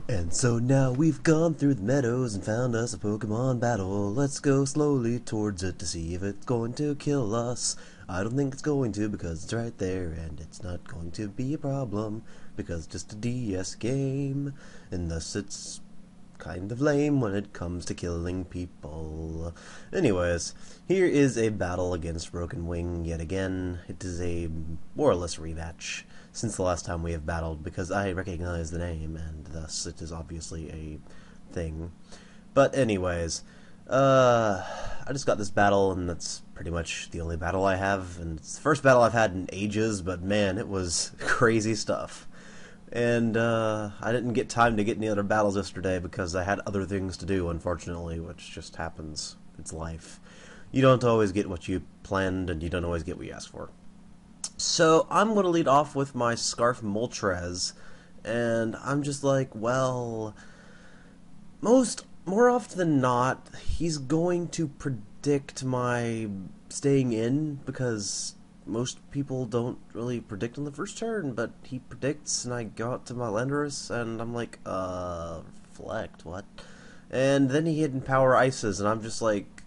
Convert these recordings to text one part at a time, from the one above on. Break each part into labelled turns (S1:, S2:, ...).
S1: And so now we've gone through the meadows and found us a Pokemon battle. Let's go slowly towards it to see if it's going to kill us. I don't think it's going to because it's right there, and it's not going to be a problem because it's just a DS game, and thus it's kind of lame when it comes to killing people. Anyways, here is a battle against brokenw1ng yet again. It is a more or less rematch since the last time we have battled, because I recognize the name, and thus it is obviously a thing. But anyways, I just got this battle, and that's pretty much the only battle I have, and it's the first battle I've had in ages, but man, it was crazy stuff. And I didn't get time to get any other battles yesterday because I had other things to do, unfortunately, which just happens. It's life. You don't always get what you planned, and you don't always get what you ask for. So I'm going to lead off with my Scarf Moltres, and I'm just like, well, more often than not, he's going to predict my staying in, because most people don't really predict on the first turn, but he predicts, and I go out to my Landorus, and I'm like, reflect, what? And then he hidden power ices, and I'm just like,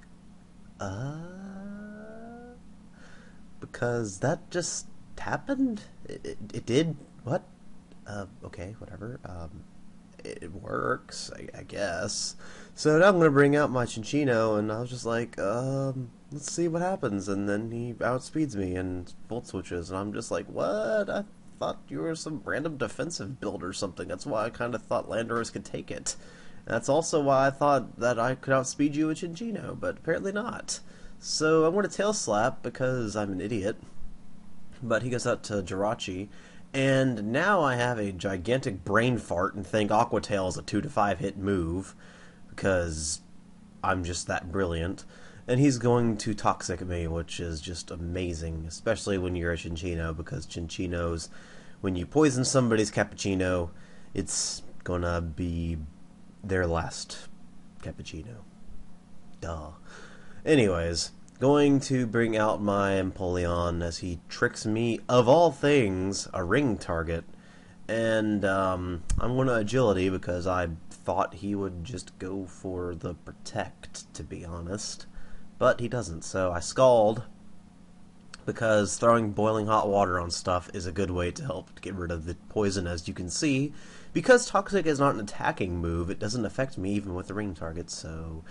S1: because that just happened? It did? What? Okay, whatever. It works, I guess. So now I'm going to bring out my Chinchino, and I was just like, let's see what happens. And then he outspeeds me and Volt Switches, and I'm just like, what? I thought you were some random defensive build or something. That's why I kind of thought Landorus could take it. That's also why I thought that I could outspeed you with Chinchino, but apparently not. So I'm going to Tail Slap because I'm an idiot. But he goes out to Jirachi, and now I have a gigantic brain fart and think Aqua Tail is a 2 to 5 hit move, because I'm just that brilliant. And he's going to Toxic me, which is just amazing, especially when you're a Chinchino, because Chinchinos, when you poison somebody's cappuccino, it's gonna be their last cappuccino. Duh. Anyways, going to bring out my Empoleon as he tricks me, of all things, a ring target. And I'm going to Agility because I thought he would just go for the Protect, to be honest. But he doesn't, so I Scald, because throwing boiling hot water on stuff is a good way to help get rid of the poison, as you can see. Because Toxic is not an attacking move, it doesn't affect me even with the ring target, so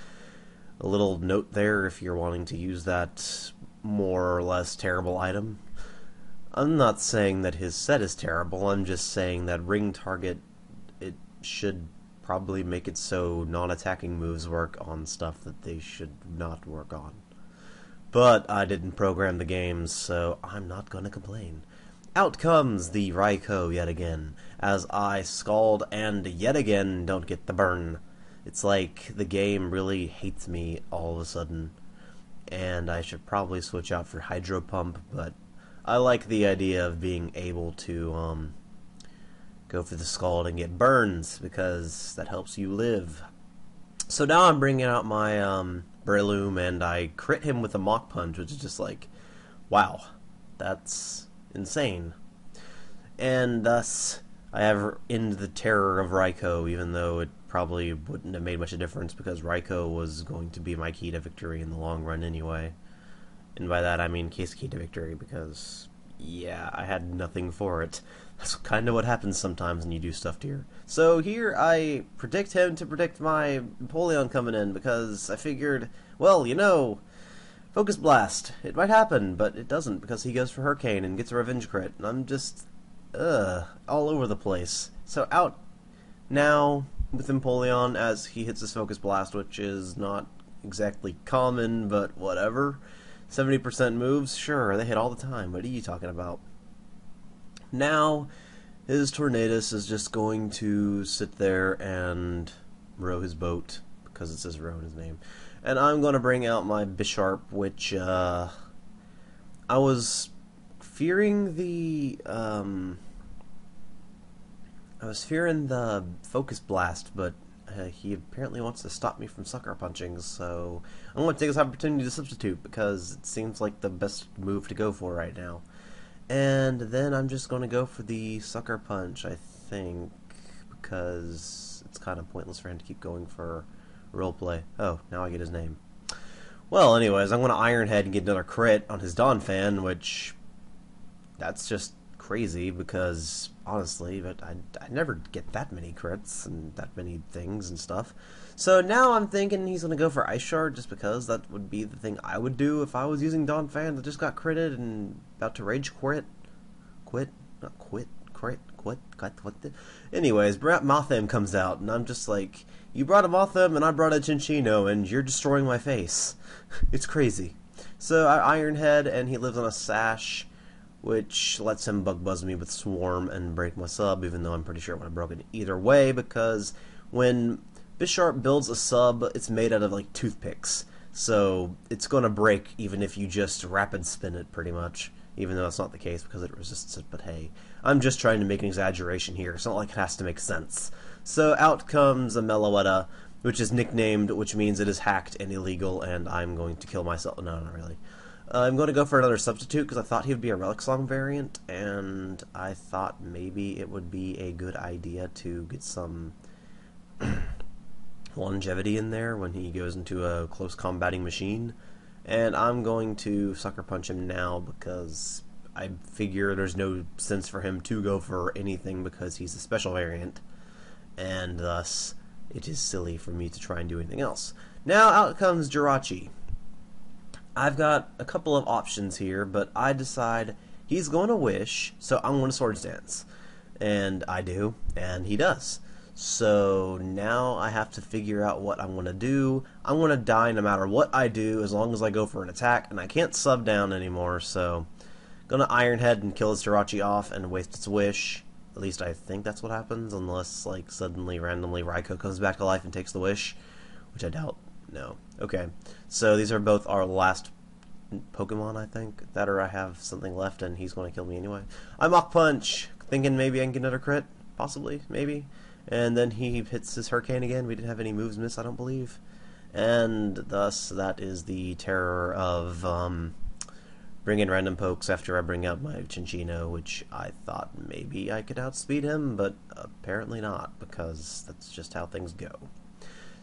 S1: a little note there if you're wanting to use that more or less terrible item. I'm not saying that his set is terrible, I'm just saying that ring target, it should probably make it so non-attacking moves work on stuff that they should not work on. But I didn't program the games, so I'm not going to complain. Out comes the Raikou yet again, as I Scald and yet again don't get the burn. It's like the game really hates me all of a sudden, and I should probably switch out for Hydro Pump, but I like the idea of being able to go for the Scald and get burns, because that helps you live. So now I'm bringing out my Breloom, and I crit him with a Mach Punch, which is just like, wow, that's insane. And thus, I have ended the terror of Raikou, even though it probably wouldn't have made much of a difference, because Raikou was going to be my key to victory in the long run anyway. And by that I mean case key to victory, because, yeah, I had nothing for it. That's kind of what happens sometimes when you do stuff here. So here I predict him to predict my Empoleon coming in, because I figured, well, you know, Focus Blast, it might happen, but it doesn't, because he goes for Hurricane and gets a Revenge Crit, and I'm just, all over the place. So out now with Empoleon as he hits his Focus Blast, which is not exactly common, but whatever. 70% moves, sure, they hit all the time. What are you talking about? Now, his Tornadus is just going to sit there and row his boat, because it says row in his name. And I'm going to bring out my Bisharp, which, I was fearing the, Focus Blast, but he apparently wants to stop me from Sucker Punching, so I'm going to take this opportunity to substitute, because it seems like the best move to go for right now. And then I'm just going to go for the Sucker Punch, I think, because it's kind of pointless for him to keep going for roleplay. Oh, now I get his name. Well, anyways, I'm going to Ironhead and get another crit on his Donphan, which, that's just crazy because, honestly, but I never get that many crits and that many things and stuff. So now I'm thinking he's going to go for Ice Shard just because that would be the thing I would do if I was using Donphan that just got critted and about to rage quit. Anyways, Mothim comes out, and I'm just like, you brought a Mothim, and I brought a Cinccino, and you're destroying my face. It's crazy. So I Ironhead, and he lives on a Sash, which lets him bug buzz me with Swarm and break my sub, even though I'm pretty sure it would have broken either way, because when Bisharp builds a sub, it's made out of, like, toothpicks. So it's going to break even if you just rapid spin it, pretty much. Even though that's not the case because it resists it, but hey. I'm just trying to make an exaggeration here. It's not like it has to make sense. So out comes a Meloetta, which is nicknamed, which means it is hacked and illegal, and I'm going to kill myself. No, not really. I'm going to go for another substitute because I thought he would be a Relic Song variant, and I thought maybe it would be a good idea to get some longevity in there when he goes into a close combating machine. And I'm going to Sucker Punch him now because I figure there's no sense for him to go for anything because he's a special variant, and thus it is silly for me to try and do anything else. Now out comes Jirachi. I've got a couple of options here, but I decide he's going to Wish, so I'm going to Swords Dance. And I do, and he does. So now I have to figure out what I'm going to do. I'm going to die no matter what I do as long as I go for an attack, and I can't sub down anymore, so I'm going to Ironhead and kill his Jirachi off and waste its Wish. At least I think that's what happens, unless, like, suddenly, randomly, Raikou comes back to life and takes the Wish, which I doubt. No. Okay. So these are both our last Pokemon, I think, that or I have something left and he's going to kill me anyway. I Mach Punch, thinking maybe I can get another crit, possibly, maybe. And then he hits his Hurricane again. We didn't have any moves miss, I don't believe. And thus, that is the terror of bringing random pokes after I bring out my Cinccino, which I thought maybe I could outspeed him, but apparently not, because that's just how things go.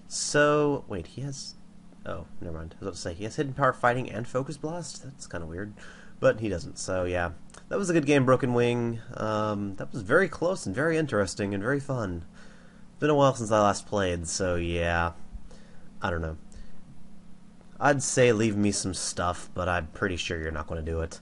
S1: So, wait, he has... Oh, never mind. I was about to say, he has Hidden Power Fighting and Focus Blast? That's kind of weird. But he doesn't, so yeah. That was a good game, brokenw1ng. That was very close and very interesting and very fun. Been a while since I last played, so yeah. I don't know. I'd say leave me some stuff, but I'm pretty sure you're not going to do it.